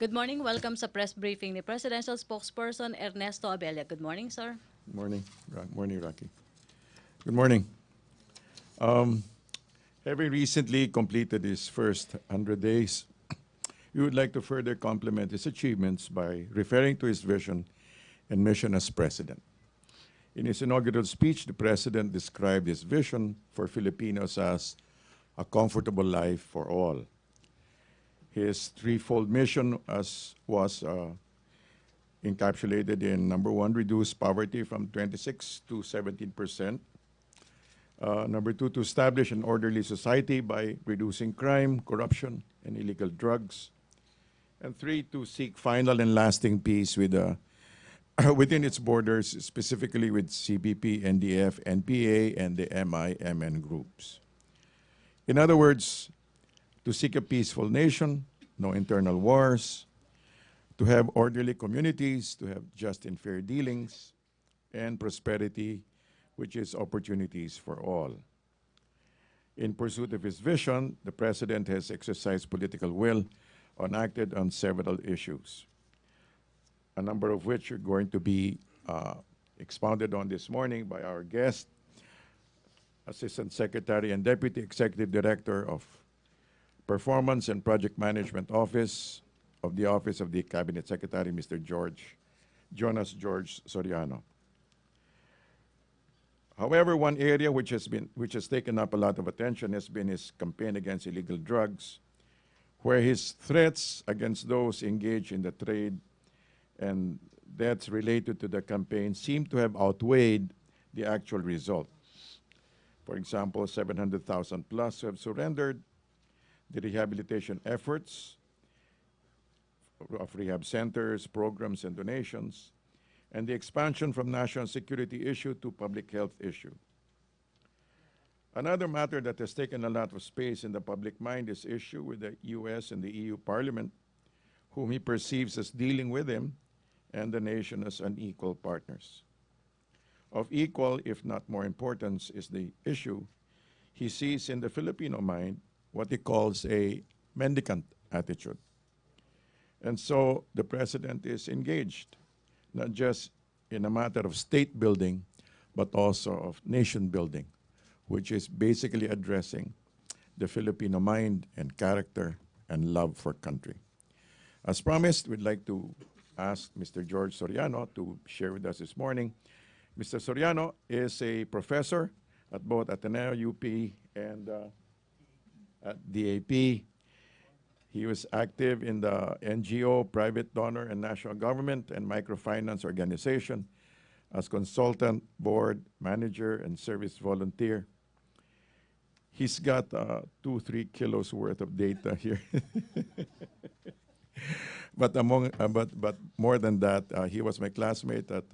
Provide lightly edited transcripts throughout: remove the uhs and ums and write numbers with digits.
Good morning. Welcome sa press briefing ni Presidential Spokesperson Ernesto Abella. Good morning, sir. Morning. Morning, Rocky. Good morning. Um, Having recently completed his first 100 days, we would like to further compliment his achievements by referring to his vision and mission as president. In his inaugural speech, the president described his vision for Filipinos as a comfortable life for all. His threefold mission was encapsulated in number one, reduce poverty from 26 to 17%. Number two, to establish an orderly society by reducing crime, corruption, and illegal drugs. And three, to seek final and lasting peace within its borders, specifically with CBP, NDF, NPA, and the MIMN groups. In other words, to seek a peaceful nation, no internal wars, to have orderly communities, to have just and fair dealings, and prosperity, which is opportunities for all. In pursuit of his vision, the President has exercised political will and acted on several issues, a number of which are going to be expounded on this morning by our guest, Assistant Secretary and Deputy Executive Director of Performance and Project Management Office of the Cabinet Secretary, Mr. Jonas George Soriano. However, one area which has taken up a lot of attention has been his campaign against illegal drugs, where his threats against those engaged in the trade and deaths related to the campaign seem to have outweighed the actual result. For example, 700,000 plus have surrendered, the rehabilitation efforts of rehab centers, programs, and donations, and the expansion from national security issue to public health issue. Another matter that has taken a lot of space in the public mind is issue with the US and the EU Parliament, whom he perceives as dealing with him and the nation as unequal partners. Of equal, if not more importance, is the issue he sees in the Filipino mind what he calls a mendicant attitude. And so the president is engaged, not just in a matter of state building, but also of nation building, which is basically addressing the Filipino mind and character and love for country. As promised, we'd like to ask Mr. George Soriano to share with us this morning. Mr. Soriano is a professor at both Ateneo, UP, and at DAP. He was active in the NGO, private donor, and national government and microfinance organization as consultant, board, manager, and service volunteer. He's got 2-3 kilos worth of data here. But more than that, he was my classmate at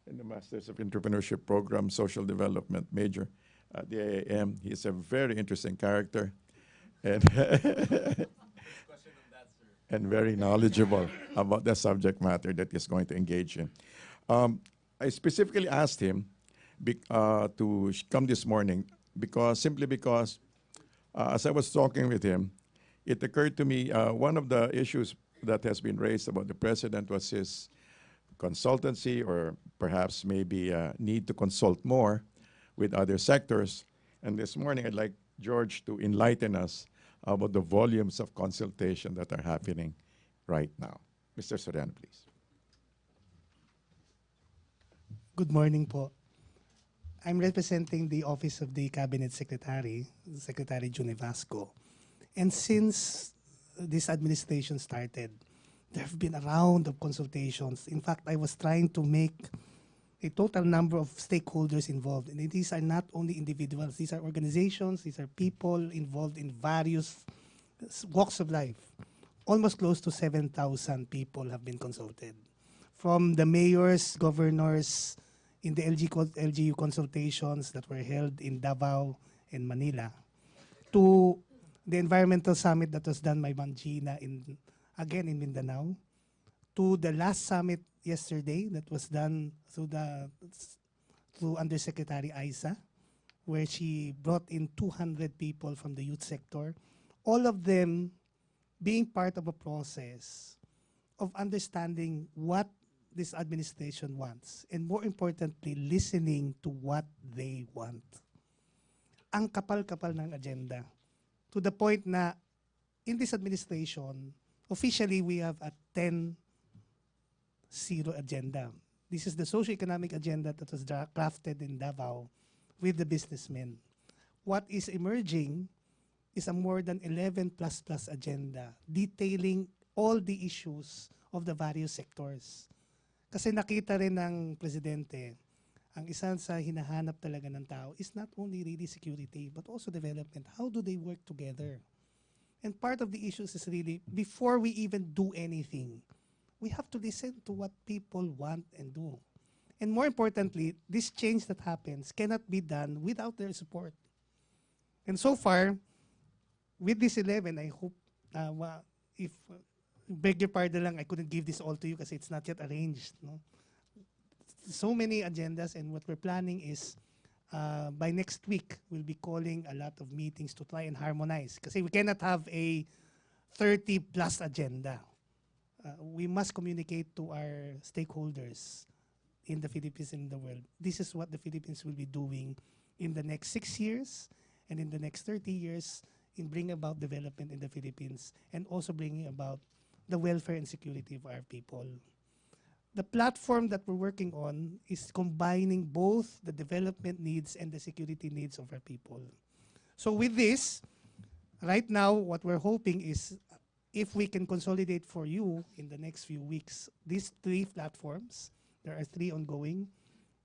in the Masters of Entrepreneurship program, social development major at the AAM. He's a very interesting character and and very knowledgeable about the subject matter that he's going to engage in. I specifically asked him to come this morning simply because as I was talking with him, it occurred to me one of the issues that has been raised about the president was his consultancy, or perhaps maybe need to consult more with other sectors. And this morning, I'd like George to enlighten us about the volumes of consultation that are happening right now. Mr. Soriano, please. Good morning po. I'm representing the Office of the Cabinet Secretary, Secretary June Vasco. And since this administration started, there have been a round of consultations. In fact, I was trying to make a total number of stakeholders involved. And these are not only individuals, these are organizations, these are people involved in various walks of life. Almost close to 7,000 people have been consulted. From the mayors, governors, in the LGU consultations that were held in Davao and Manila, to the environmental summit that was done by Ma'am Gina again in Mindanao, to the last summit yesterday that was done through Undersecretary Isa, where she brought in 200 people from the youth sector. All of them being part of a process of understanding what this administration wants, and more importantly, listening to what they want. Ang kapal-kapal ng agenda, to the point na in this administration, officially we have a 10-0 agenda. This is the socio-economic agenda that was crafted in Davao with the businessmen. What is emerging is a more than 11 plus agenda detailing all the issues of the various sectors. Kasi nakita rin ng presidente, ang isa sa hinahanap talaga ng tao is not only really security but also development. How do they work together? And part of the issues is really, before we even do anything, we have to listen to what people want and do. And more importantly, this change that happens cannot be done without their support. And so far, with this 11, I hope, if beg your pardon lang, I couldn't give this all to you kasi it's not yet arranged. No? So many agendas, and what we're planning is by next week, we'll be calling a lot of meetings to try and harmonize. Kasi we cannot have a 30-plus agenda. We must communicate to our stakeholders in the Philippines and in the world. This is what the Philippines will be doing in the next 6 years and in the next 30 years in bringing about development in the Philippines and also bringing about the welfare and security of our people. The platform that we're working on is combining both the development needs and the security needs of our people. So with this, right now, what we're hoping is if we can consolidate for you in the next few weeks, these 3 platforms, there are 3 ongoing.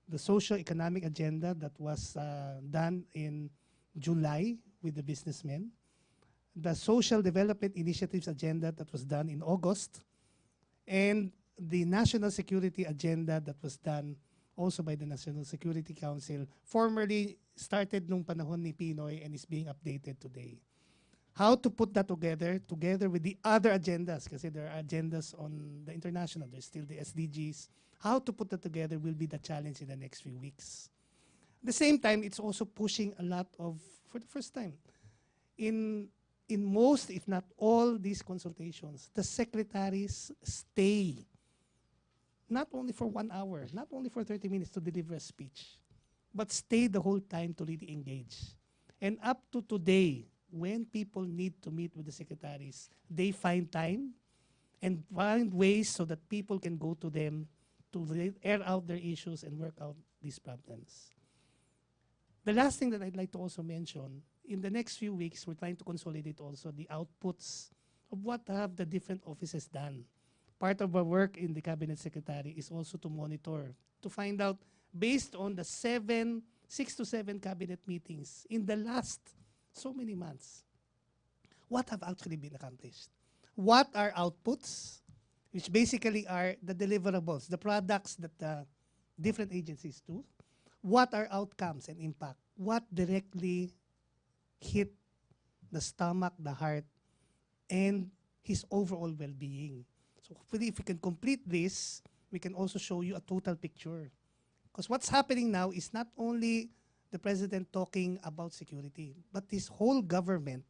The socio-economic agenda that was done in July with the businessmen, the social development initiatives agenda that was done in August, and the national security agenda that was done also by the National Security Council, formerly started nung panahon ni Pinoy and is being updated today. How to put that together with the other agendas, kasi there are agendas on the international, there's still the SDGs. How to put that together will be the challenge in the next few weeks. At the same time, it's also pushing a lot of, for the first time, in most, if not all these consultations, the secretaries stay, not only for 1 hour, not only for 30 minutes to deliver a speech, but stay the whole time to really engage. And up to today, when people need to meet with the secretaries, they find time and find ways so that people can go to them to air out their issues and work out these problems. The last thing that I'd like to also mention, in the next few weeks, we're trying to consolidate also the outputs of what have the different offices done. Part of our work in the Cabinet Secretary is also to monitor, to find out, based on the 6 to 7 cabinet meetings in the last so many months, what have actually been accomplished? What are outputs, which basically are the deliverables, the products that the different agencies do? What are outcomes and impact? What directly hit the stomach, the heart, and his overall well-being? So hopefully if we can complete this, we can also show you a total picture. Because what's happening now is not only the president talking about security, but this whole government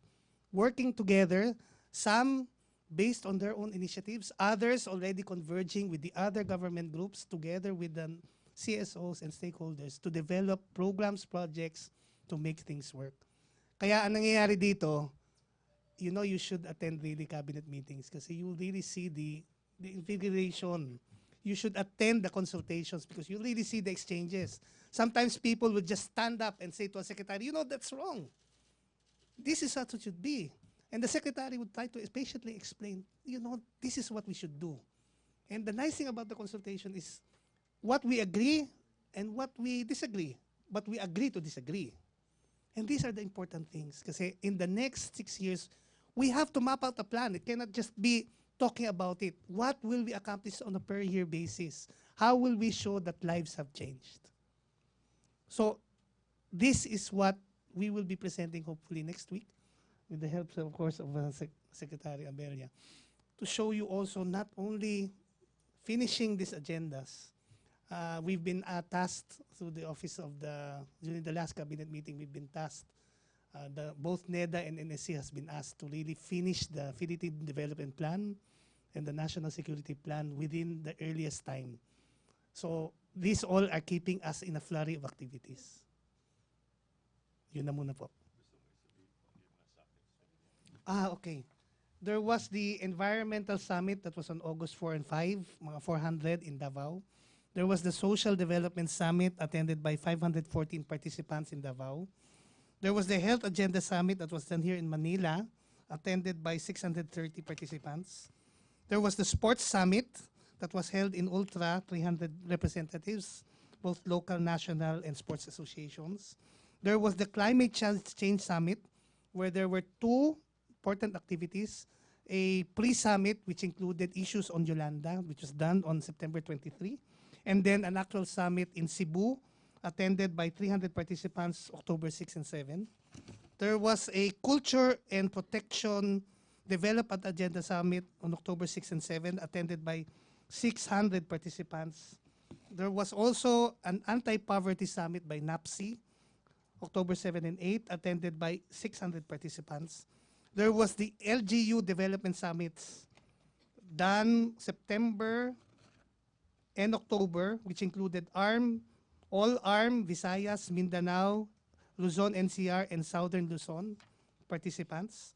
working together, some based on their own initiatives, others already converging with the other government groups together with the CSOs and stakeholders to develop programs, projects to make things work. Kaya ang nangyayari dito, you should attend really cabinet meetings kasi you will really see the integration. You should attend the consultations because you really see the exchanges. Sometimes people would just stand up and say to a secretary, that's wrong. This is what it should be. And the secretary would try to patiently explain, this is what we should do. And the nice thing about the consultation is what we agree and what we disagree, but we agree to disagree. And these are the important things. Kasi in the next 6 years, we have to map out a plan. It cannot just be talking about it. What will we accomplish on a per year basis? How will we show that lives have changed? So this is what we will be presenting hopefully next week with the help, of course, of Secretary Abella, to show you also not only finishing these agendas. We've been tasked through the office of during the last cabinet meeting, we've been tasked Both NEDA and NSC has been asked to really finish the Philippine Development Plan and the National Security Plan within the earliest time. So these all are keeping us in a flurry of activities. Yun na muna po. Okay. There was the Environmental Summit that was on August 4 and 5, mga 400 in Davao. There was the Social Development Summit attended by 514 participants in Davao. There was the Health Agenda Summit that was done here in Manila, attended by 630 participants. There was the Sports Summit that was held in Ultra, 300 representatives, both local, national, and sports associations. There was the Climate Change Summit, where there were two important activities. A pre-summit, which included issues on Yolanda, which was done on September 23, and then an actual summit in Cebu, attended by 300 participants, October 6 and 7. There was a Culture and Protection Development Agenda Summit on October 6 and 7, attended by 600 participants. There was also an Anti-Poverty Summit by NAPSI, October 7 and 8, attended by 600 participants. There was the LGU Development Summits done September and October, which included all ARM, Visayas, Mindanao, Luzon, NCR, and Southern Luzon participants.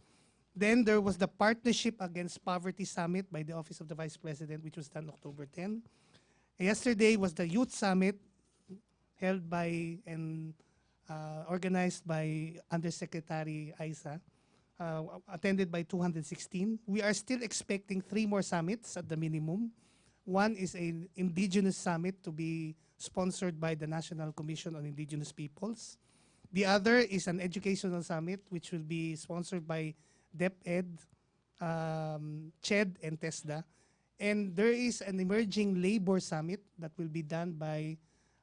Then there was the Partnership Against Poverty Summit by the Office of the Vice President, which was done October 10. Yesterday was the Youth Summit held by and organized by Undersecretary Isa, attended by 216. We are still expecting 3 more summits at the minimum. One is an indigenous summit to be sponsored by the National Commission on Indigenous Peoples. The other is an educational summit, which will be sponsored by DepEd, CHED, and TESDA. And there is an emerging labor summit that will be done by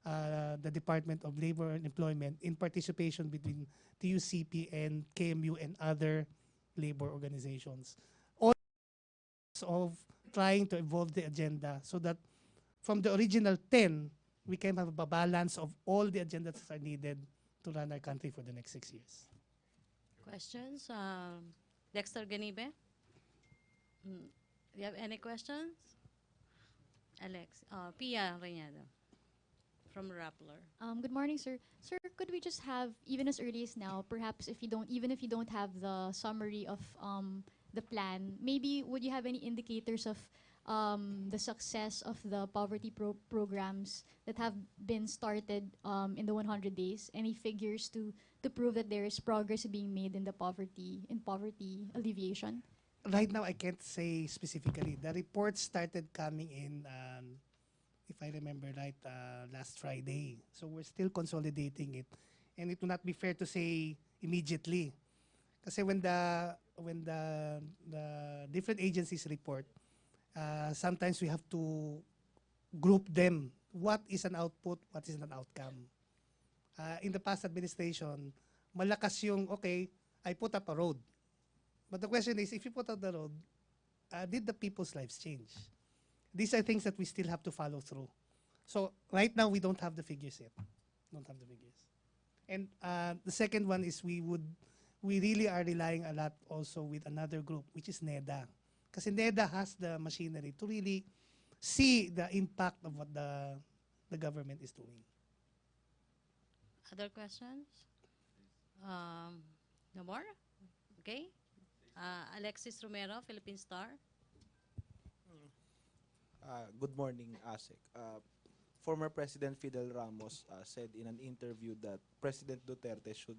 the Department of Labor and Employment in participation between TUCP and KMU and other labor organizations. All of trying to evolve the agenda so that from the original 10, we can have a balance of all the agendas that are needed to run our country for the next 6 years. Questions? Dexter Ganibe? Do you have any questions? Alex, Pia Reñado from Rappler. Good morning, sir. Sir, could we just have, even as early as now, perhaps if you don't, even if you don't have the summary of the plan, maybe would you have any indicators of the success of the poverty programs that have been started in the 100 days? Any figures to prove that there is progress being made in the poverty alleviation? Right now, I can't say specifically. The reports started coming in, if I remember right, last Friday. So we're still consolidating it. And it will not be fair to say immediately. Kasi when the different agencies report, sometimes we have to group them. What is an output? What is an outcome? In the past administration, malakas yung, okay, I put up a road. But the question is, if you put up the road, did the people's lives change? These are things that we still have to follow through. So right now, we don't have the figures yet. Don't have the figures. And the second one is we really are relying a lot also with another group, which is NEDA. Kasi NEDA has the machinery to really see the impact of what the government is doing. Other questions? No more? Okay. Alexis Romero, Philippine Star. Good morning, ASEC. Former President Fidel Ramos said in an interview that President Duterte should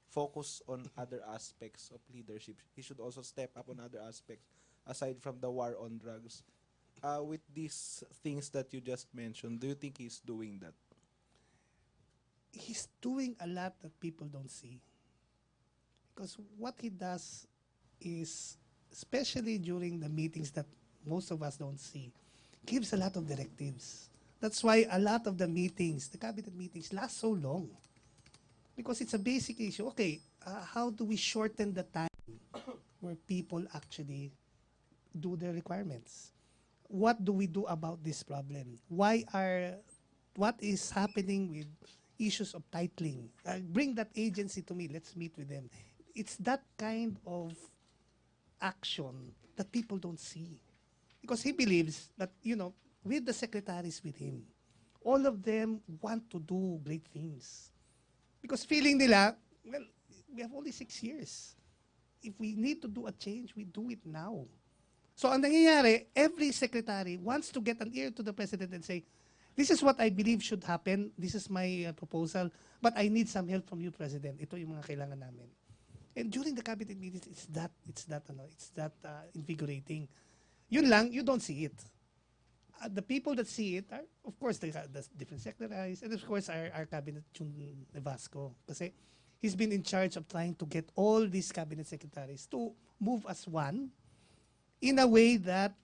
focus on other aspects of leadership. He should also step up on other aspects aside from the war on drugs. With these things that you just mentioned, do you think he's doing that? He's doing a lot that people don't see. Because what he does is, especially during the meetings that most of us don't see, gives a lot of directives. That's why a lot of the meetings, the cabinet meetings, last so long. Because it's a basic issue. Okay, how do we shorten the time where people actually do their requirements? What do we do about this problem? What is happening with issues of titling. Bring that agency to me. Let's meet with them. It's that kind of action that people don't see. Because he believes that, with the secretaries with him, all of them want to do great things. Because feeling nila, well, we have only 6 years. If we need to do a change, we do it now. So ang nangyayari, every secretary wants to get an ear to the president and say, this is what I believe should happen. This is my proposal. But I need some help from you, President. Ito yung mga kailangan namin. And during the cabinet meetings, it's that invigorating. Yun lang, you don't see it. The people that see it are, of course, the different secretaries, and of course, our cabinet, Jun Vasco. Kasi he's been in charge of trying to get all these cabinet secretaries to move as one in a way that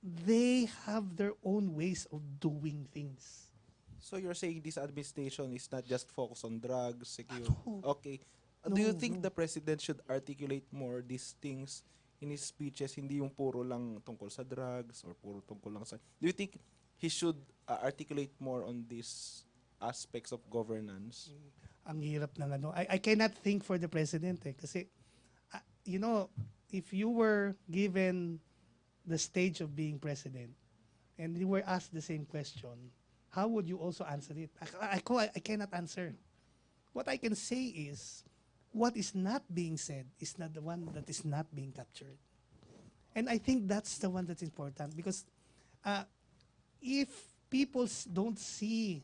they have their own ways of doing things. So you're saying this administration is not just focused on drugs, security. No. Okay. Do you No, think no. the president should articulate more these things in his speeches, hindi yung puro lang tungkol sa drugs or puro tungkol lang sa... Do you think he should articulate more on these aspects of governance? Ang hirap ng I cannot think for the president kasi, if you were given the stage of being president and you were asked the same question, how would you also answer it? I cannot answer. What I can say is, what is not being said is not the one that is not being captured. And I think that's the one that's important because if people don't see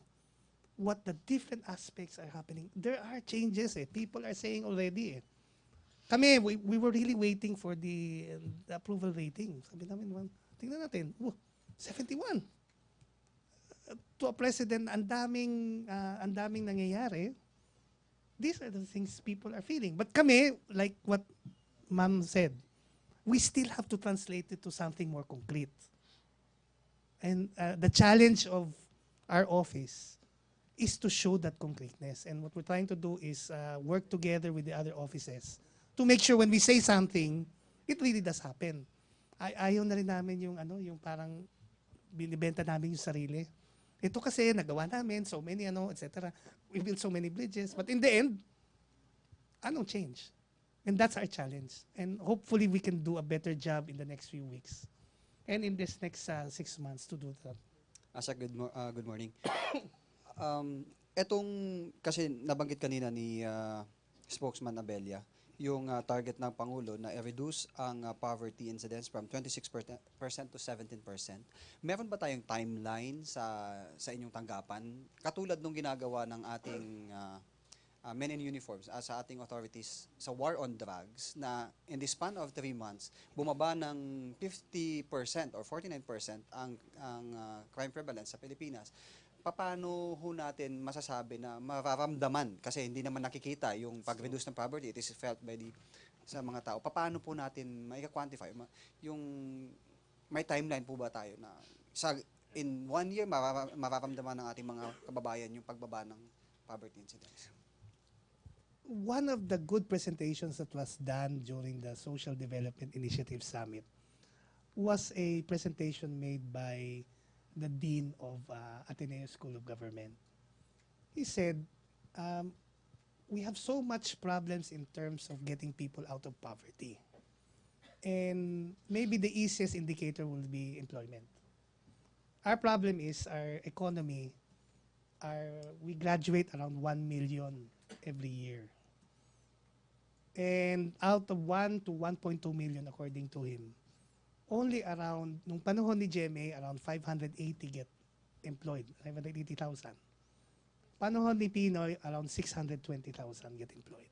what the different aspects are happening, there are changes. People are saying already. Kami, we were really waiting for the approval rating. Sabi namin, tingnan natin, 71. To a president, ang daming nangyayari. These are the things people are feeling. But kami, like what Ma'am said, we still have to translate it to something more concrete. And the challenge of our office is to show that concreteness. And what we're trying to do is work together with the other offices to make sure when we say something, it really does happen. Ayaw na rin namin yung parang binibenta namin yung sarili. Ito kasi nagawa namin, so many etc. We built so many bridges, but in the end, anong change? And that's our challenge. And hopefully we can do a better job in the next few weeks. And in this next 6 months to do that. Asa, good morning. Etong, kasi nabanggit kanina ni Spokesman Abella, yung target ng Pangulo na i-reduce ang poverty incidence from 26% to 17%. Meron ba tayong timeline sa inyong tanggapan? Katulad nung ginagawa ng ating men in uniforms sa ating authorities sa war on drugs na in the span of 3 months, bumaba ng 50% or 49% ang crime prevalence sa Pilipinas. Paano ho natin masasabi na mararamdaman kasi hindi naman nakikita yung pag-reduce ng poverty, it is felt by sa mga tao. Paano po natin mai-quantify yung may timeline po ba tayo na in 1 year mararamdaman ng ating mga kababayan yung pagbaba ng poverty incidence? One of the good presentations that was done during the Social Development Initiative Summit was a presentation made by the Dean of Ateneo School of Government. He said, we have so much problems in terms of getting people out of poverty. And maybe the easiest indicator will be employment. Our problem is our economy, we graduate around 1 million every year. And out of 1 to 1.2 million according to him, only around, nung panahon ni GMA, around 580 get employed, 580,000. Panahon ni Pinoy, around 620,000 get employed.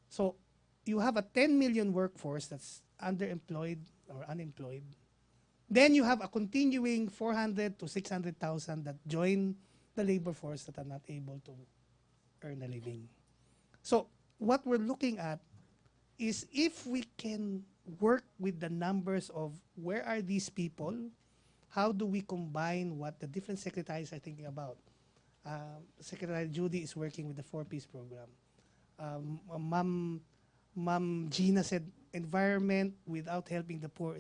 So, you have a 10 million workforce that's underemployed or unemployed. Then you have a continuing 400 to 600,000 that join the labor force that are not able to earn a living. So, what we're looking at is if we can work with the numbers of where are these people, how do we combine what the different secretaries are thinking about. Secretary Judy is working with the 4-piece program. Ma'am Gina said, environment without helping the poor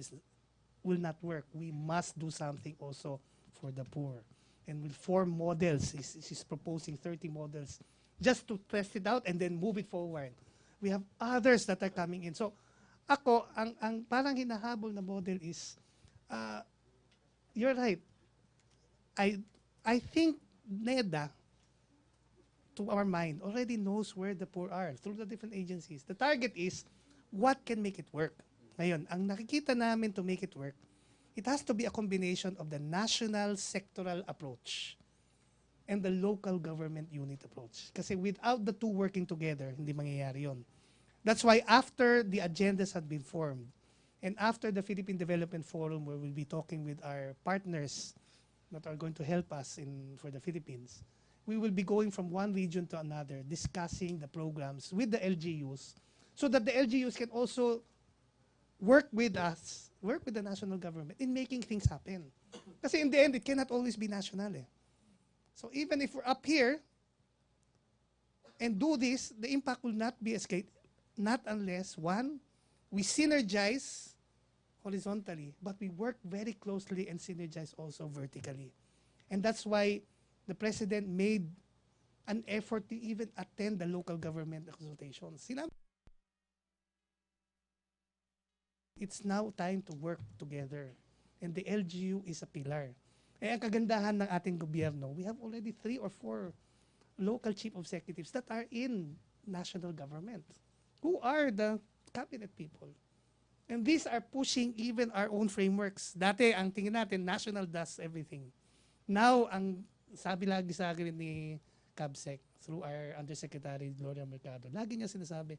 will not work. We must do something also for the poor. and will form models. He's proposing 30 models just to test it out and then move it forward. We have others that are coming in. So ako, ang parang hinahabol na model is, you're right. I think NEDA, to our mind, already knows where the poor are through the different agencies. The target is, what can make it work? Ngayon, ang nakikita namin to make it work, it has to be a combination of the national sectoral approach and the local government unit approach. Kasi without the two working together, hindi mangyayari yun. That's why after the agendas had been formed, and after the Philippine Development Forum, where we'll be talking with our partners that are going to help us for the Philippines, we will be going from one region to another, discussing the programs with the LGUs, so that the LGUs can also work with us, work with the national government in making things happen. Kasi in the end, it cannot always be national. So even if we're up here and do this, the impact will not be as great, not unless, one, we synergize horizontally, but we work very closely and synergize also vertically. And that's why the President made an effort to even attend the local government consultations. It's now time to work together. And the LGU is a pillar. Eh, ang kagandahan ng ating gobyerno, we have already 3 or 4 local chief executives that are in national government, who are the cabinet people. And these are pushing even our own frameworks. Dati, ang tingin natin, national does everything. Now, ang sabi lagi sa akin ni CABSEC, through our Undersecretary Gloria Mercado, lagi niya sinasabi,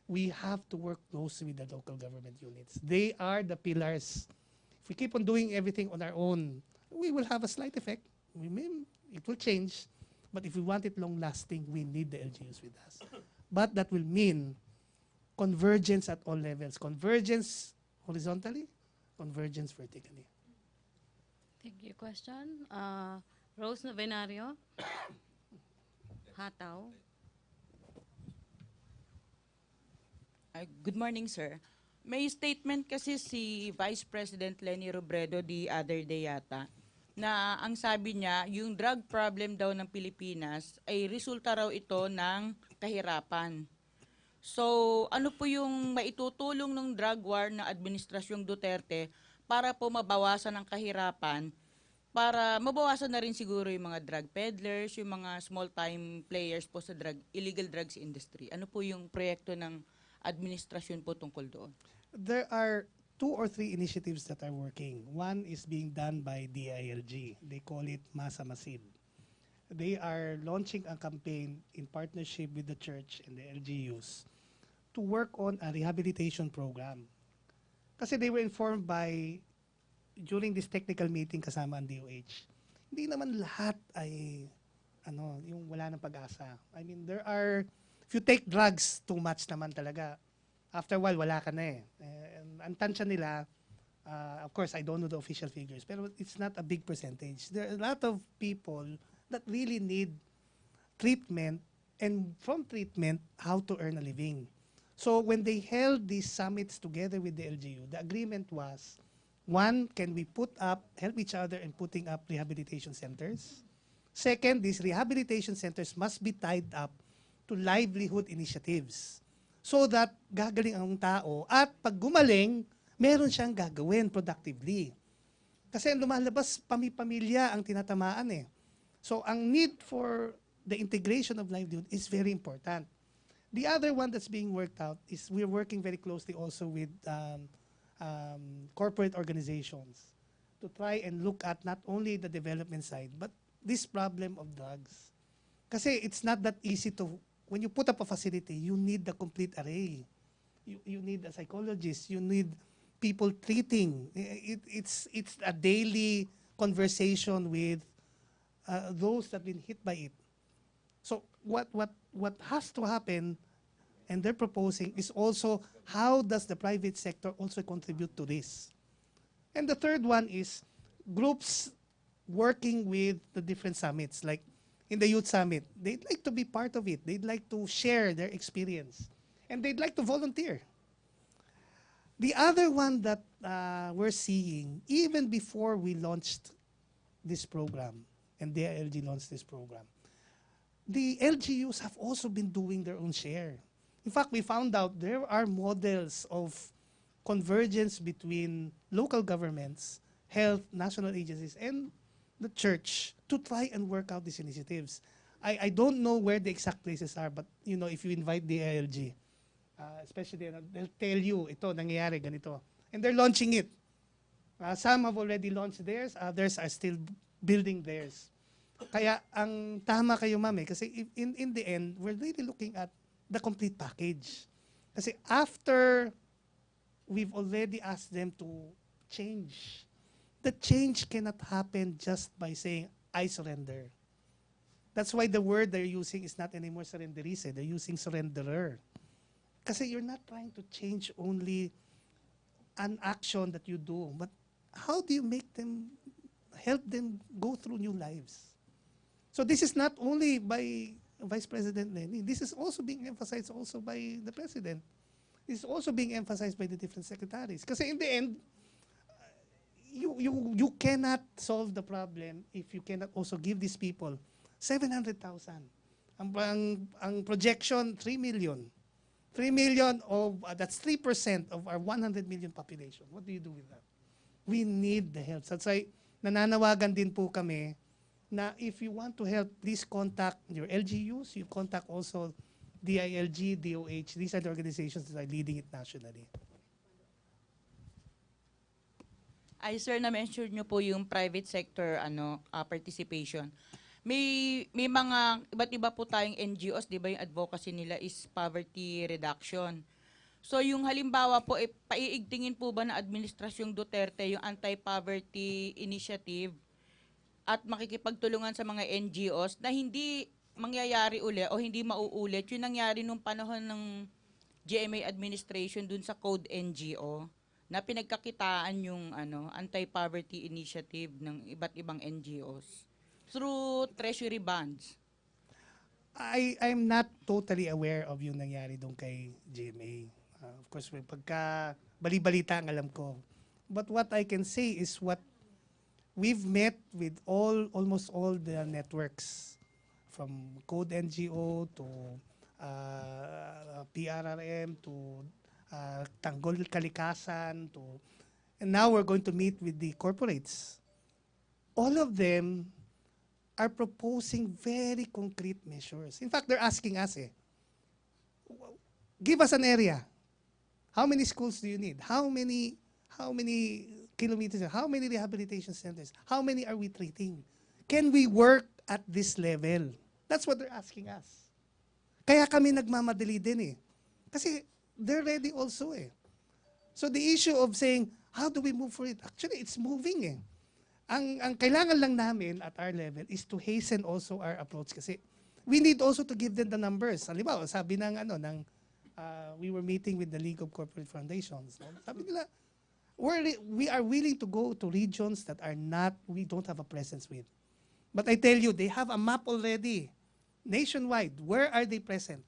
we have to work closely with the local government units. They are the pillars. If we keep on doing everything on our own, we will have a slight effect. It will change. But if we want it long-lasting, we need the LGUs with us. But that will mean convergence at all levels. Convergence horizontally, convergence vertically. Thank you. Question? Rose Novenario? Hataw? Good morning, sir. May statement kasi si Vice President Leni Robredo the other day yata na ang sabi niya, yung drug problem daw ng Pilipinas ay resulta raw ito ng kahirapan. So, ano po yung maitutulong ng drug war ng Administrasyong Duterte para po mabawasan ang kahirapan, para mabawasan na rin siguro yung mga drug peddlers, yung mga small-time players po sa illegal drugs industry? Ano po yung proyekto ng administrasyon po tungkol doon? There are 2 or 3 initiatives that are working. One is being done by DILG. They call it Masa Masid. They are launching a campaign in partnership with the church and the LGUs to work on a rehabilitation program. Kasi they were informed during this technical meeting kasama ang DOH, hindi naman lahat ay yung wala ng pag-asa. I mean, if you take drugs too much naman talaga, after a while, wala ka na ang tansya nila, of course, I don't know the official figures, pero it's not a big percentage. There are a lot of people that really need treatment, and from treatment, how to earn a living. So when they held these summits together with the LGU, the agreement was, one, can we help each other in putting up rehabilitation centers? Second, these rehabilitation centers must be tied up to livelihood initiatives so that gagaling ang tao at pag gumaling, meron siyang gagawin productively. Kasi lumalabas, pamilya ang tinatamaan So ang need for the integration of livelihood is very important. The other one that's being worked out is we're working very closely also with corporate organizations to try and look at not only the development side, but this problem of drugs. Kasi it's not that easy when you put up a facility, you need the complete array. You need a psychologist, you need people treating. It's a daily conversation with those that have been hit by it. So what has to happen, and they're proposing, is also how does the private sector also contribute to this? And the third one is groups working with the different summits, like in the Youth Summit. They'd like to be part of it. They'd like to share their experience. And they'd like to volunteer. The other one that we're seeing, even before we launched this program, and DILG launched this program. The LGUs have also been doing their own share. In fact, we found out there are models of convergence between local governments, health, national agencies, and the church to try and work out these initiatives. I don't know where the exact places are, but if you invite the ALG, especially, they'll tell you, ito, nangyayari, ganito. And they're launching it. Some have already launched theirs, others are still building theirs. Kaya, ang tama kayo, ma'am, kasi in the end, we're really looking at the complete package. Kasi after we've already asked them to change, the change cannot happen just by saying, I surrender. That's why the word they're using is not anymore surrenderise. They're using surrenderer. Kasi you're not trying to change only an action that you do, but how do you help them go through new lives? So this is not only by Vice President Lenny. This is also being emphasized also by the President. This is also being emphasized by the different secretaries. Kasi in the end, you cannot solve the problem if you cannot also give these people 700,000. Ang projection, 3 million. 3 million that's 3% of our 100 million population. What do you do with that? We need the help. That's why nananawagan din po kami na if you want to help, please contact your LGUs. You contact also DILG, DOH. These are the organizations that are leading it nationally. Ay, sir, na-mention nyo po yung private sector participation. May mga iba't iba po tayong NGOs, di ba yung advocacy nila is poverty reduction. So yung halimbawa po, paiigtingin po ba na Administrasyong Duterte yung anti-poverty initiative at makikipagtulungan sa mga NGOs na hindi mangyayari uli o hindi mauulit yung nangyari nung panahon ng GMA administration dun sa Code NGO na pinagkakitaan yung anti-poverty initiative ng iba't ibang NGOs through treasury bonds. I'm not totally aware of yung nangyari doon kay GMA. Of course, pagka bali-balita ang alam ko. But what I can say is what we've met with almost all the networks, from Code NGO to PRRM to Tanggol Kalikasan and now we're going to meet with the corporates. All of them are proposing very concrete measures. In fact, they're asking us, give us an area. How many schools do you need? How many kilometers? How many rehabilitation centers? How many are we treating? Can we work at this level? That's what they're asking us. Kaya kami nagmamadali din Kasi they're ready also So the issue of saying, how do we move for it? Actually, it's moving Ang kailangan lang namin at our level is to hasten also our approach kasi we need also to give them the numbers. Halimbawa, sabi we were meeting with the League of Corporate Foundations. Sabi nila, we are willing to go to regions that we don't have a presence with. But I tell you, they have a map already, nationwide. Where are they present?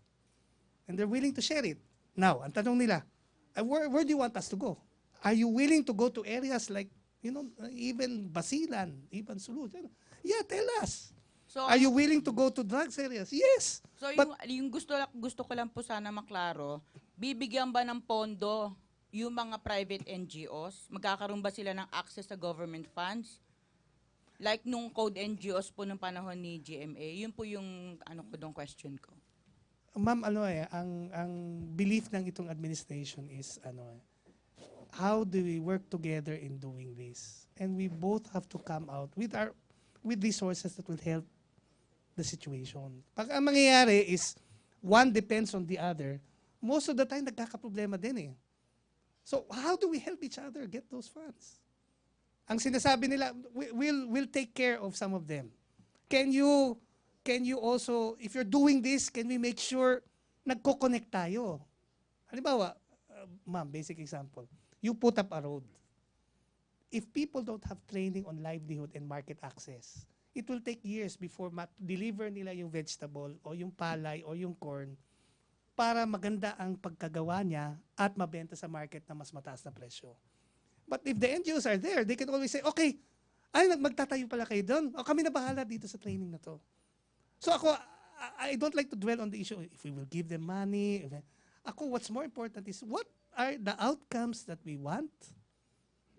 And they're willing to share it. Now, ang tanong nila, where do you want us to go? Are you willing to go to areas like even Basilan, even Sulu? Yeah, tell us. So, are you willing to go to drugs areas? Yes. So yung gusto ko lang po sana maklaro, bibigyan ba ng pondo yung mga private NGOs? Magkakaroon ba sila ng access sa government funds? Like nung Code NGOs po nung panahon ni GMA, yun po yung question ko. Ma'am, ang belief ng itong administration is how do we work together in doing this? And we both have to come out with resources that will help the situation. Pag ang mangyayari is one depends on the other, most of the time nagkakaproblema din So how do we help each other get those funds? Ang sinasabi nila, we'll take care of some of them. Can you also, if you're doing this, can we make sure nagko-connect tayo? Halimbawa, ma'am, basic example. You put up a road. If people don't have training on livelihood and market access, it will take years before deliver nila yung vegetable o yung palay o yung corn para maganda ang pagkagawa niya at mabenta sa market na mas mataas na presyo. But if the NGOs are there, they can always say, okay, Ay, magtatayo pala kayo doon. O kami na bahala dito sa training na to. So ako, I don't like to dwell on the issue if we will give them money. Ako, what's more important is what are the outcomes that we want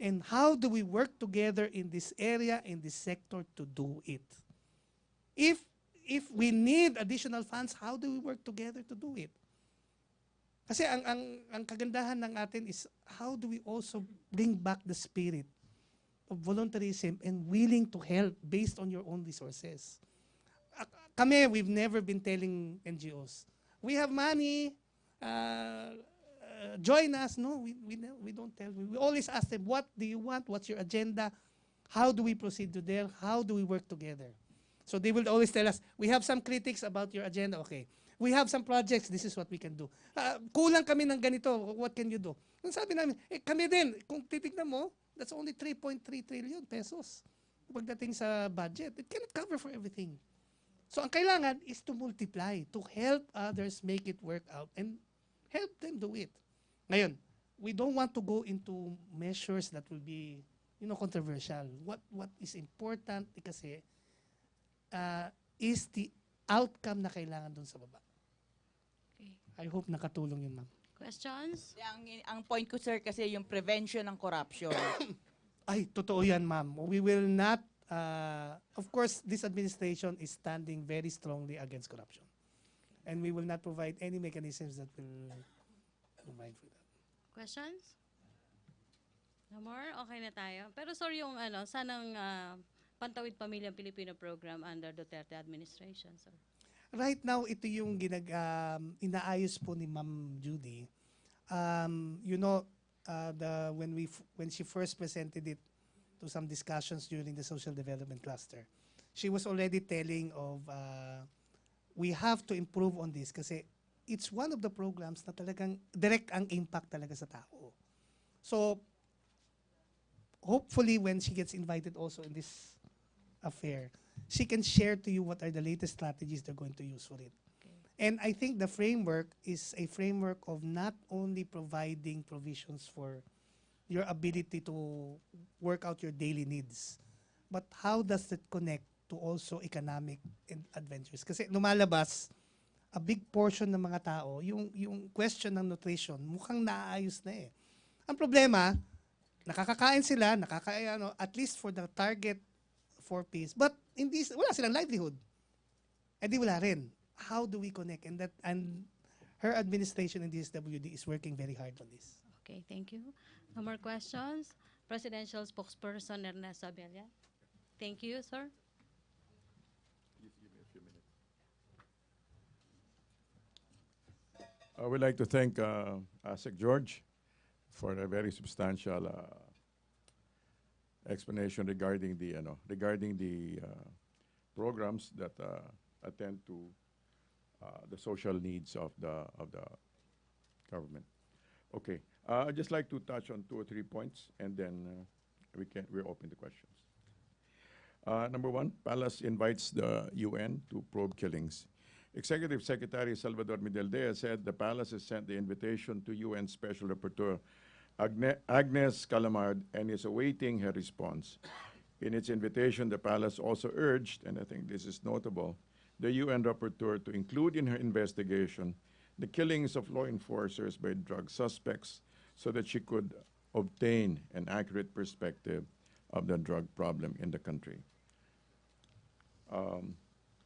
and how do we work together in this area, in this sector to do it. If we need additional funds, how do we work together to do it? Kasi ang kagandahan ng atin is how do we also bring back the spirit of voluntarism and willing to help based on your own resources. Kami, we've never been telling NGOs, we have money, join us. No, we don't tell. We always ask them, what do you want? What's your agenda? How do we proceed to there? How do we work together? So they will always tell us, we have some critics about your agenda. Okay. We have some projects. This is what we can do. Kulang kami ng ganito. What can you do? Nung sabi namin, kami din, kung titignan mo, that's only 3.3 trillion pesos. Pagdating sa budget, it cannot cover for everything. So ang kailangan is to multiply, to help others make it work out and help them do it. Ngayon, we don't want to go into measures that will be, controversial. What is important kasi is the outcome na kailangan dun sa baba. Okay. I hope nakatulong yun, ma'am. Questions? Ang point ko, sir, kasi yung prevention ng corruption. Ay, totoo yan, ma'am. We will not, of course, this administration is standing very strongly against corruption. And we will not provide any mechanisms that will provide for that. Questions? No more? Okay na tayo. Pero sorry yung sanang Pantawid Pamilyang Pilipino program under Duterte administration, sir. Right now, ito yung inaayos po ni Ma'am Judy. When she first presented it to some discussions during the social development cluster, she was already telling of we have to improve on this kasi it's one of the programs na talagang direct ang impact talaga sa tao. So, hopefully when she gets invited also in this affair, she can share to you what are the latest strategies they're going to use for it. Okay. And I think the framework is a framework of not only providing provisions for your ability to work out your daily needs, but how does it connect to also economic adventures? Kasi lumalabas, a big portion ng mga tao, yung question ng nutrition, mukhang naaayos na eh. Ang problema, nakakakain sila, at least for the target 4 Ps, but wala silang livelihood. Eh di wala rin. How do we connect? And her administration in DSWD is working very hard on this. Okay, thank you. No more questions? Presidential Spokesperson Ernesto Abella. Thank you, sir. I would like to thank ASEC George for a very substantial explanation regarding the programs that attend to the social needs of the government. Okay, I'd just like to touch on 2 or 3 points, and then we're open to questions. Number 1, Palace invites the UN to probe killings. Executive Secretary Salvador Midaldea said the Palace has sent the invitation to UN Special Rapporteur Agnes Calamard and is awaiting her response. In its invitation, the Palace also urged, and I think this is notable, the UN Rapporteur to include in her investigation the killings of law enforcers by drug suspects so that she could obtain an accurate perspective of the drug problem in the country.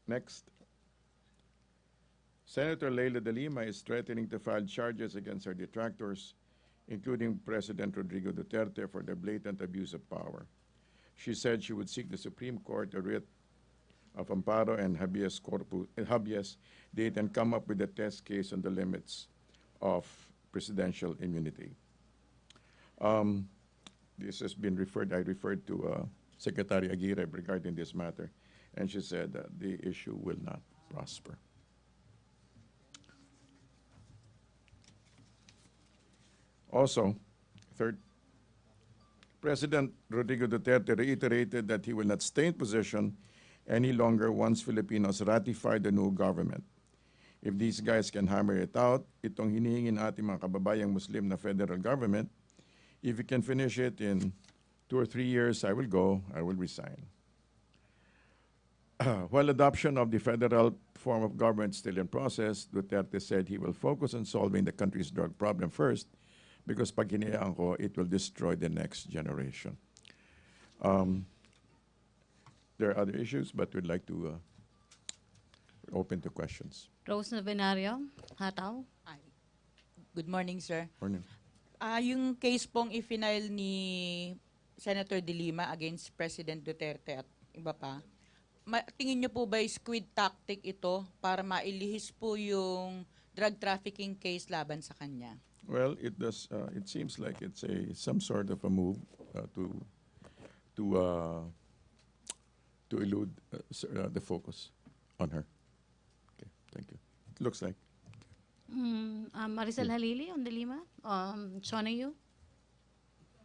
Next. Senator Leila de Lima is threatening to file charges against her detractors, including President Rodrigo Duterte, for the blatant abuse of power. She said she would seek the Supreme Court a writ of amparo and habeas date and come up with a test case on the limits of presidential immunity. This has been I referred to Secretary Aguirre regarding this matter, and she said that the issue will not prosper. Also, third, President Rodrigo Duterte reiterated that he will not stay in position any longer once Filipinos ratify the new government. If these guys can hammer it out, itong hinihingi ng ating mga kababayang Muslim na federal government, if we can finish it in 2 or 3 years, I will go, I will resign. While adoption of the federal form of government is still in process, Duterte said he will focus on solving the country's drug problem first because pag hinayaan ko, it will destroy the next generation. There are other issues, but we'd like to open to questions. Rose Navenario, Hataw. Ay. Good morning, sir. Morning. Yung case pong i-file ni Senator De Lima against President Duterte at iba pa, tingin niyo po ba squid tactic ito para mailihis po yung drug trafficking case laban sa kanya? Well, it does. It seems like it's some sort of a move to elude the focus on her. Okay, thank you. It looks like. Maricel Halili on the Lima. Shona Yu.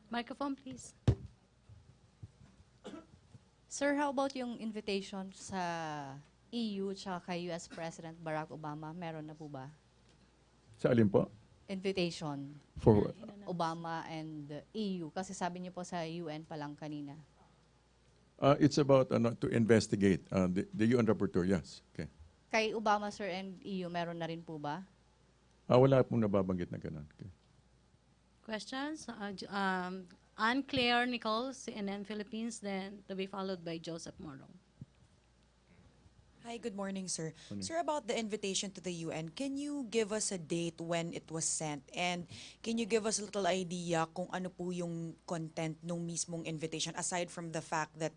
Microphone, please. Sir, how about yung invitation sa EU tsaka kay US President Barack Obama? Meron na po ba? Sa alin po? Invitation. For what? Obama and the EU. Kasi sabi niyo po sa UN pa lang kanina. It's about to investigate the UN rapporteur. Yes. Okay. Kay Obama, sir, and EU, meron na rin po ba? Wala pong nababanggit na ganun. Okay. Questions? Anne-Claire Nichols, CNN Philippines, then to be followed by Joseph Morong. Hi, good morning, sir. Morning. Sir, about the invitation to the UN, can you give us a date when it was sent? And can you give us a little idea kung ano po yung content nung mismong invitation, aside from the fact that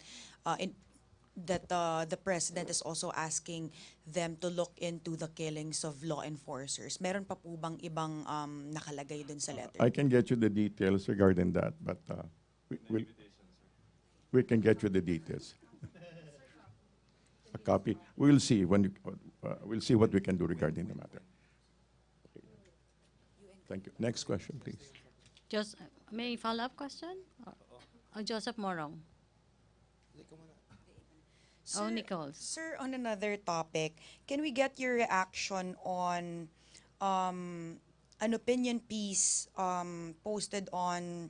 the president is also asking them to look into the killings of law enforcers? Meron pa po bang ibang nakalagay dun sa letter? I can get you the details regarding that, but we can get you the details. A copy. We'll see we'll see what we can do regarding the matter. Thank you. Next question, please. May follow-up question? Or Joseph Morong? Nichols. Sir, on another topic, can we get your reaction on an opinion piece posted on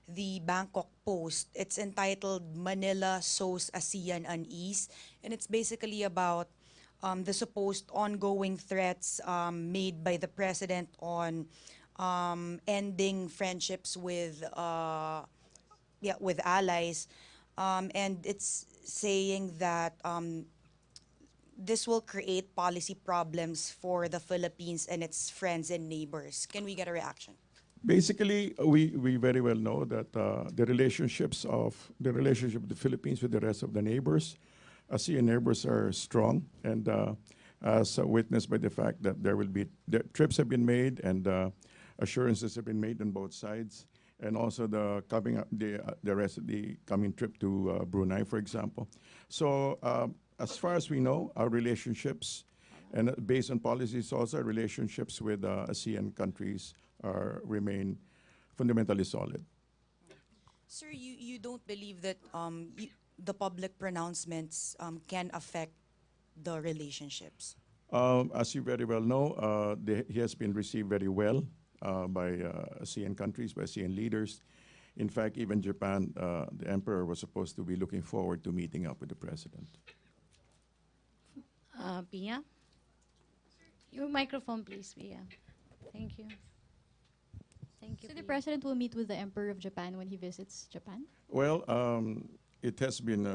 the Bangkok Post? It's entitled Manila Sows ASEAN Unease, and it's basically about the supposed ongoing threats made by the president on ending friendships with allies, and it's saying that this will create policy problems for the Philippines and its friends and neighbors. Can we get a reaction? Basically, we very well know that the relationship of the Philippines with the rest of the neighbors, ASEAN neighbors, are strong, and as witnessed by the fact that the trips have been made and assurances have been made on both sides, and also the rest of the coming trip to Brunei, for example. So as far as we know, our relationships, and based on policies also, our relationships with ASEAN countries remain fundamentally solid. Sir, you don't believe that the public pronouncements can affect the relationships? As you very well know, he has been received very well by ASEAN countries, by ASEAN leaders. In fact, even Japan, the emperor was supposed to be looking forward to meeting up with the president. Pia? Your microphone, please, Pia. Thank you. Thank you. So the Pia. president will meet with the Emperor of Japan when he visits Japan? Well, it has been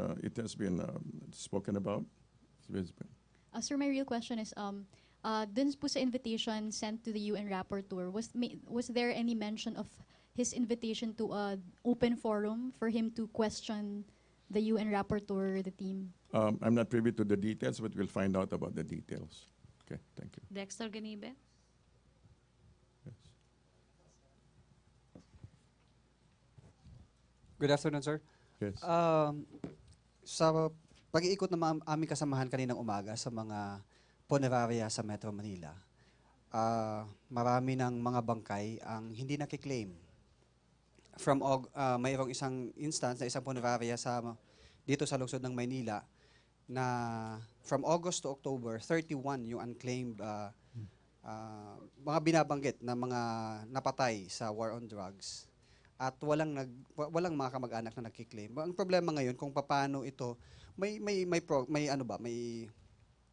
spoken about. Sir, my real question is, dun po sa invitation sent to the UN rapporteur, was there any mention of his invitation to an open forum for him to question the UN rapporteur, the team? I'm not privy to the details, but we'll find out about the details. Okay, thank you. Dexter Ganibe? Yes. Good afternoon, sir. Yes. Sa pag-iikot ng aming kasamahan kaninang umaga sa mga funeraria sa Metro Manila, marami ng mga bangkay ang hindi nakiklaim. Mayroong isang instance na isang funeraria dito sa lungsod ng Maynila na from August to October, 31 yung unclaimed mga binabanggit na mga napatay sa war on drugs. at walang mga kamag-anak na nagki-claim. Ang problema ngayon kung paano ito may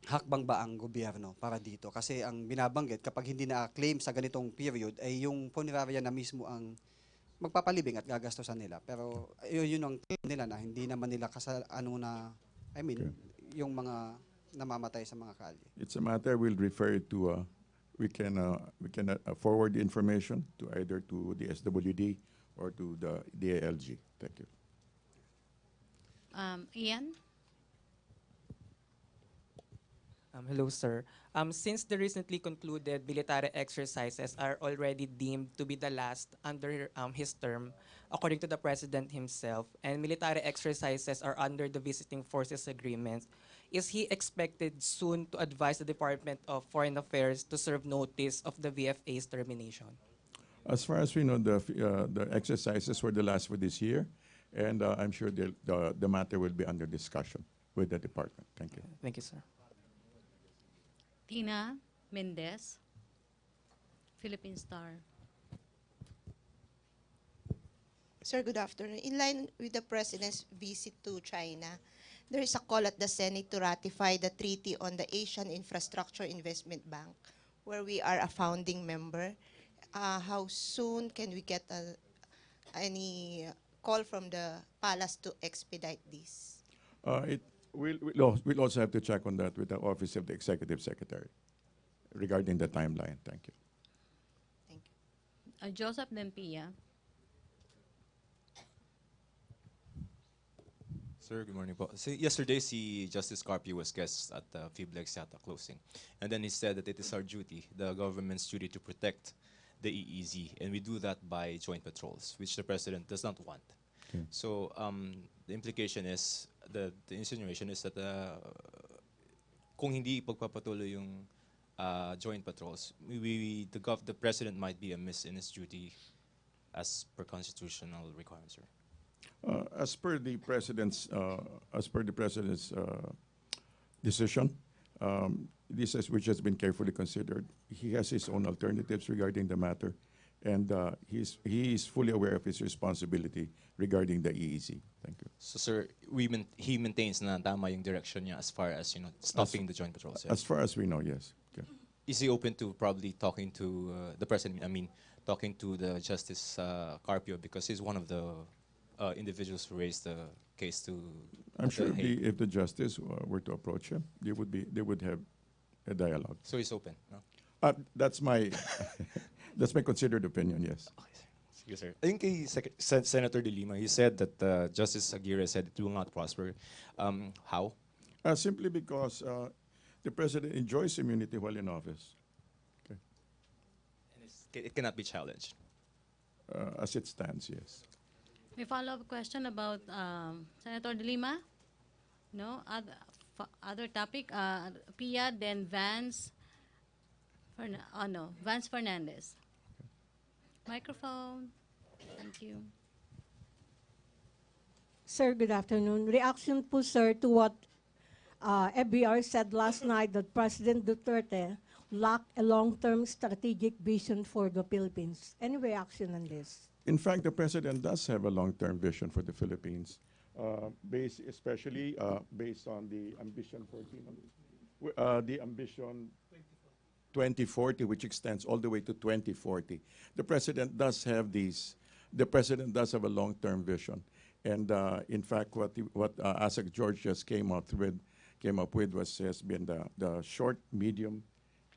hakbang ba ang gobyerno para dito? Kasi ang binabanggit kapag hindi na-claim sa ganitong period ay yung funeraria na mismo ang magpapalibing at gagastosan nila. Pero yun ang claim nila na hindi naman nila yung mga namamatay sa mga kalye. It's a matter we'll refer to, we can forward the information to either to the SWD or to the DALG. Thank you. Ian? Hello, sir. Since the recently concluded military exercises are already deemed to be the last under his term, according to the President himself, and military exercises are under the Visiting Forces Agreement, is he expected soon to advise the Department of Foreign Affairs to serve notice of the VFA's termination? As far as we know, the exercises were the last for this year, and I'm sure the matter will be under discussion with the department. Thank you. Thank you, sir. Tina Mendez, Philippine Star. Sir, good afternoon. In line with the President's visit to China, there is a call at the Senate to ratify the Treaty on the Asian Infrastructure Investment Bank, where we are a founding member. How soon can we get any call from the palace to expedite this? We'll also have to check on that with the Office of the Executive Secretary regarding the timeline. Thank you. Thank you. Joseph Dempia. Sir, good morning po. So yesterday, Justice Carpio was guest at the FIBLEX yata closing. And then he said that it is our duty, the government's duty, to protect the EEZ. And we do that by joint patrols, which the President does not want. Okay. So the implication is, the insinuation is that kung hindi ipagpapatuloy yung joint patrols, the President might be amiss in his duty as per constitutional requirements, sir. As per the president's decision, which has been carefully considered. He has his own alternatives regarding the matter, and he is fully aware of his responsibility regarding the EEZ. Thank you. So, sir, he maintains na tama yung direction niya as far as stopping the joint patrols. As far as we know, yes. Okay. Is he open to probably talking to the president? I mean, talking to the Justice Carpio, because he's one of the individuals who raised the case to. I'm sure if the justice were to approach him, they would have a dialogue. So he's open, no? That's my that's my considered opinion. Yes. Okay, sir. Sige, sir. I think kay Senator De Lima, he said that Justice Aguirre said it will not prosper. How? Simply because the president enjoys immunity while in office. Okay. And it cannot be challenged. As it stands, yes. May follow-up question about Senator De Lima? No? Other topic? Pia, then Vance. Vance Fernandez. Microphone. Thank you. Sir, good afternoon. Reaction po, sir, to what FBR said last night that President Duterte lacked a long-term strategic vision for the Philippines. Any reaction on this? In fact, the president does have a long-term vision for the Philippines, especially based on the ambition 2040, which extends all the way to 2040. The president does have a long-term vision, and in fact, what Asek George just came up with has been the short, medium,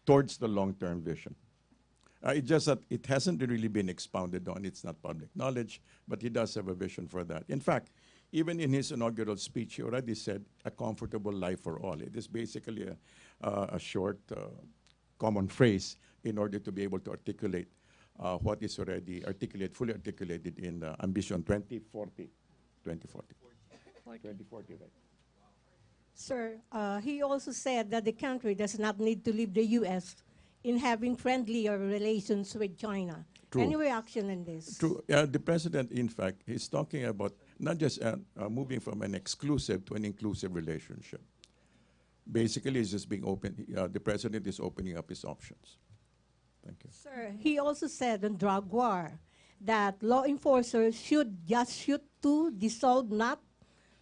towards the long-term vision. It's just that it hasn't really been expounded on. It's not public knowledge, but he does have a vision for that. In fact, even in his inaugural speech, he already said a comfortable life for all. It is basically a short, common phrase in order to be able to articulate what is already fully articulated in the Ambition 2040. 2040, right? Sir, he also said that the country does not need to leave the U.S. in having friendlier relations with China. True. Any reaction on this? True. The president, in fact, is talking about not just moving from an exclusive to an inclusive relationship. Basically, it's just being open. The president is opening up his options. Thank you. Sir, he also said on drug war that law enforcers should just shoot to dissolve, not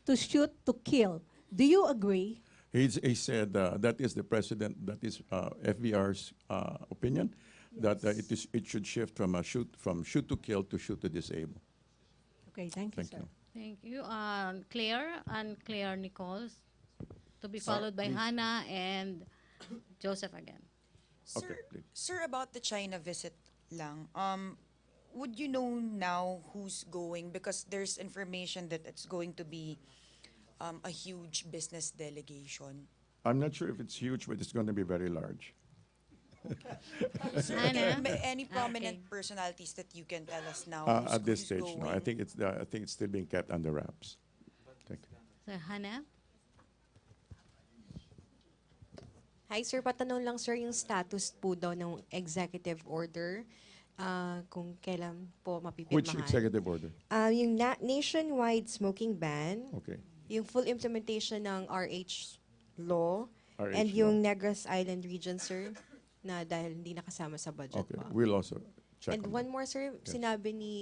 to shoot to kill. Do you agree? He said that is the president, that is FBR's opinion, that it should shift from shoot to kill to shoot to disable. Okay, thank you, sir. Thank you. Claire and Claire Nichols, to be Sir, followed by please. Hannah and Joseph again. Sir, Okay, please. sir, about the China visit lang, would you know now who's going? Because there's information that it's going to be a huge business delegation. I'm not sure if it's huge, but it's going to be very large. Sir, Hannah? any prominent Okay. personalities that you can tell us now? At this who's stage, no. I going? think it's still being kept under wraps. Thank you. So, Hannah? Hi sir, patanong lang sir yung status po daw ng executive order, kung kailan po mapipirmahan. Which executive order? Yung nationwide smoking ban, Okay. yung full implementation ng RH law, RH and law. yung Negros Island region sir, na dahil hindi nakasama sa budget Okay. pa. We'll also check And on one that. more sir, Yes. sinabi ni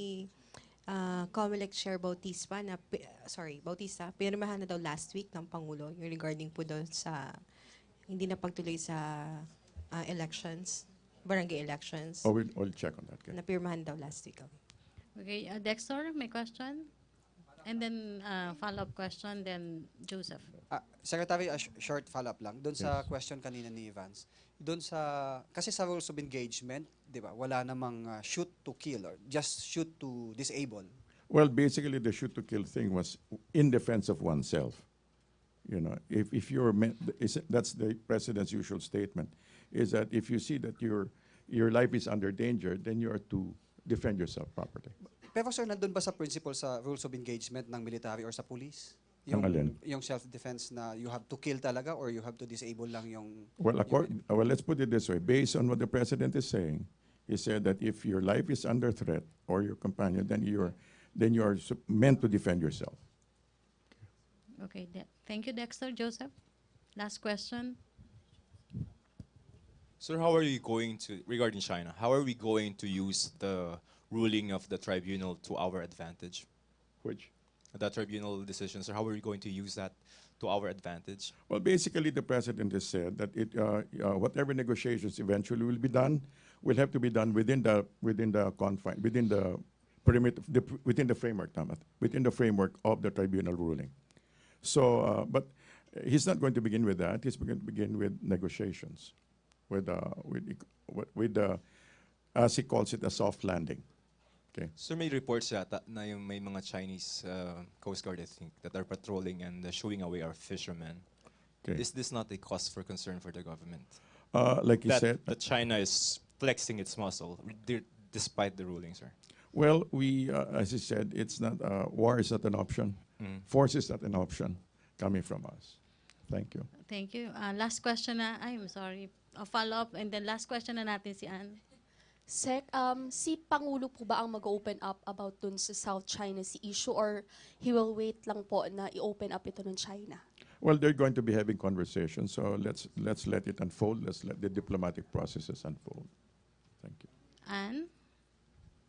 Comelec Chair Bautista na, Bautista, pinirmahan na daw last week ng Pangulo, yung regarding po daw sa hindi na pagtuloy sa elections, barangay elections. Oh, we'll check on that. Okay. Napirmahan daw last week. Okay. Okay, Dexter, may question? And then follow-up question, then Joseph. Secretary, short follow-up lang. Doon sa Yes. question kanina ni Evans, doon sa, kasi sa rules of engagement, di ba, wala namang shoot to kill or just shoot to disable. Well, basically, the shoot to kill thing was in defense of oneself. You know, if you're that's the president's usual statement, is that if you see that your life is under danger, then you are to defend yourself properly. Pero sir, nandun ba sa principle sa rules of engagement ng military or sa police? Ang alin? Yung self-defense na you have to kill talaga or you have to disable lang yung... Well, let's put it this way. Based on what the president is saying, he said that if your life is under threat or your companion, then you are meant to defend yourself. Okay, thank you, Dexter. Joseph, last question. Sir, how are you going to, regarding China, how are we going to use the ruling of the tribunal to our advantage? Which? That tribunal decision, sir, how are we going to use that to our advantage? Well, basically, the president has said that whatever negotiations eventually will be done will have to be done within the confine, within the perimeter, within the framework, within the framework of the tribunal ruling. So, but he's not going to begin with that. He's going to begin with negotiations, with as he calls it, a soft landing. Okay. Sir, may reports yata na yung may mga Chinese Coast Guard, I think, that are patrolling and shooing away our fishermen. Okay. Is this not a cause for concern for the government? Like you said, that China is flexing its muscle despite the ruling, sir. well, as he said, it's not war is not an option. Force is not an option coming from us. Thank you. Thank you. Last question na, I'm sorry, a follow-up, and then last question na natin si Anne. Sec, si Pangulo po ba ang mag-open up about dun sa South China Sea issue or he will wait lang po na i-open up ito ng China? Well, they're going to be having conversations, so let's let it unfold. Let's let the diplomatic processes unfold. Thank you. Anne,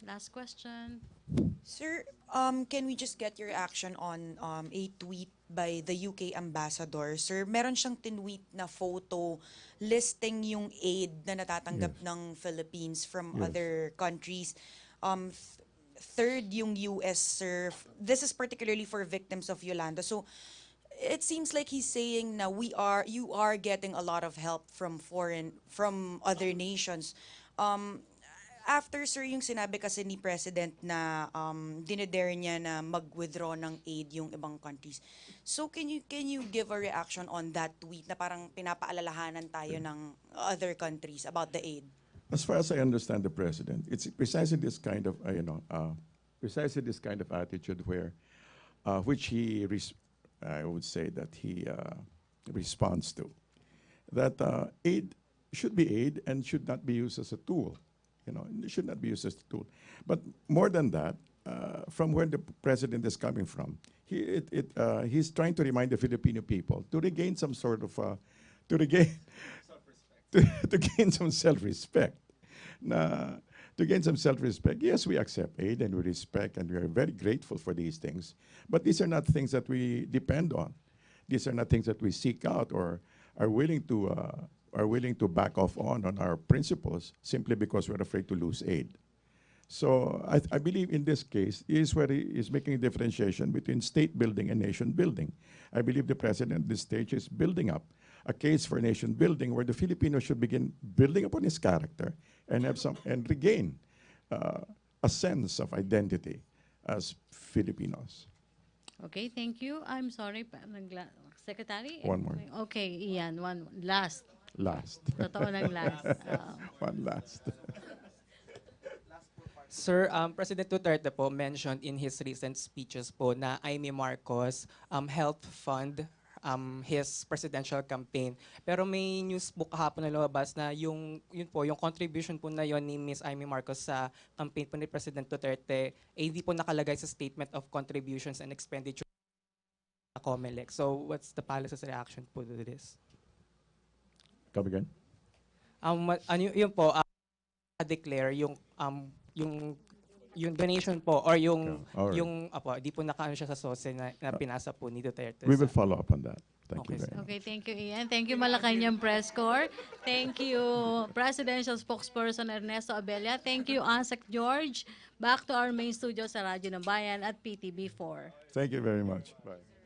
last question. Sir, can we just get your reaction on a tweet by the UK ambassador? Sir, meron siyang tinweet na photo listing yung aid na natatanggap Yes. ng Philippines from Yes. other countries. Third, yung US, sir. This is particularly for victims of Yolanda. So, it seems like he's saying na you are getting a lot of help from other nations. After, sir, yung sinabi kasi ni President na dinedare niya na mag-withdraw ng aid yung ibang countries. So, can you give a reaction on that tweet na parang pinapaalalahanan tayo ng other countries about the aid? As far as I understand the president, it's precisely this kind of attitude where, which I would say that he responds to, that aid should be aid and should not be used as a tool. It should not be used as a tool. But more than that, from where the president is coming from, he's trying to remind the Filipino people to regain some sort of to gain some self-respect. Na to gain some self-respect. Yes, we accept aid and we respect and we are very grateful for these things. But these are not things that we depend on. These are not things that we seek out or are willing to back off on our principles simply because we're afraid to lose aid. So I believe in this case is where he is making a differentiation between state building and nation building. I believe the president at this stage is building up a case for nation building where the Filipinos should begin building upon his character and have and regain a sense of identity as Filipinos. Okay, thank you. I'm sorry, Secretary? One more. Okay, Ian, one last. Last. Totoo lang last. One last. Sir, President Duterte po mentioned in his recent speeches po na Amy Marcos helped fund his presidential campaign. Pero may news po kahapon na lumabas na yung contribution po na yon ni Miss Amy Marcos sa campaign po ni President Duterte hindi po nakalagay sa statement of contributions and expenditure na COMELEC. So what's the palace's reaction po to this? Come again? Yun po, declare yung donation po or yung Alright. di po nakaano siya sa SOSE na pinasa po ni Duterte. We will follow up on that. Thank you Okay, very much. Okay, thank you, Ian. Thank you, Malacanang Press Corps. Thank you, Presidential Spokesperson Ernesto Abella. Thank you, Ansek George. Back to our main studio sa Radyo ng Bayan at PTV4. Thank you very much. Bye.